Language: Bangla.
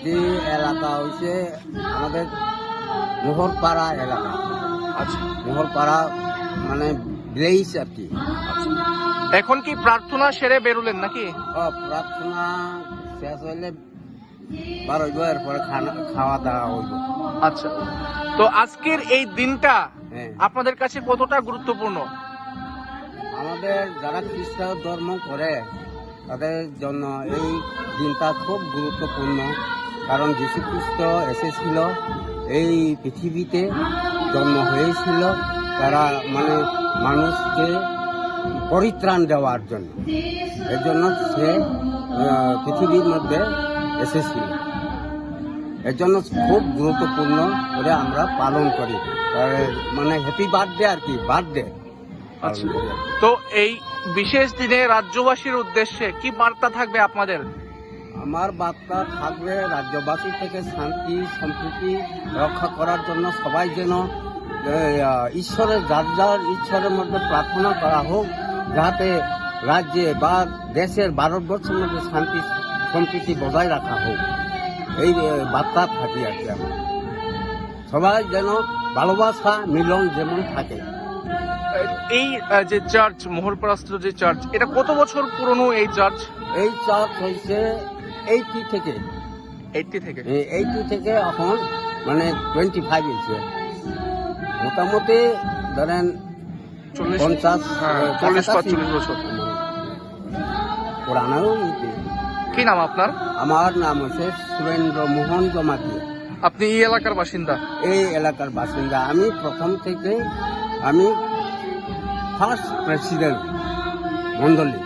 এটি এলাকা হচ্ছে আমাদের মোহরপাড়া এলাকা। আচ্ছা মোহরপাড়া মানে ভিলেজ আর কি। এখন কি প্রার্থনা সেরে বেরোলেন নাকি? প্রার্থনা শেষ হইলে বার হইব, এরপরে খাওয়া দাওয়া হইব। আচ্ছা, তো আজকের এই দিনটা হ্যাঁ, আপনাদের কাছে কতটা গুরুত্বপূর্ণ? আমাদের যারা খ্রিস্টান ধর্ম করে তাদের জন্য এই দিনটা খুব গুরুত্বপূর্ণ। কারণ যীশু খ্রিস্ট এসেছিল এই পৃথিবীতে, জন্ম হয়েছিল তারা মানে মানুষকে পরিত্রাণ দেওয়ার জন্য। এর জন্য সে পৃথিবীর মধ্যে এসেছিল। এর জন্য খুব গুরুত্বপূর্ণ করে আমরা পালন করি, মানে হ্যাপি বার্থডে আর কি, বার্থডে। আচ্ছা, তো এই বিশেষ দিনে রাজ্যবাসীর উদ্দেশ্যে কি বার্তা থাকবে আপনাদের? আমার বার্তা থাকবে রাজ্যবাসী থেকে শান্তি সম্প্রীতি রক্ষা করার জন্য সবাই যেন ঈশ্বরের যার যার ঈশ্বরের মধ্যে প্রার্থনা করা হোক, যাতে রাজ্যে বা দেশের ভারতবর্ষের মধ্যে শান্তি সম্প্রীতি বজায় রাখা হোক, এই বার্তা থাকি আর কি। আমার সবাই যেন ভালোবাসা মিলন যেমন থাকে। এই যে চার্চ, মোহরপাড়াস্থ যে চার্চ, এটা কত বছর পুরনো এই চার্চ? এই চার্চ হয়েছে 80 থেকে 80 থেকে এখন মানে 25 হয়েছে। মোটামুটি ধরেন 40-45 বছর পুরানো। কি নাম আপনার? আমার নাম হচ্ছে সুরেন্দ্র মোহন জমাতি। আপনি এই এলাকার বাসিন্দা? এই এলাকার বাসিন্দা। আমি প্রথম থেকে আমি ফার্স্ট প্রেসিডেন্ট মন্ডলী।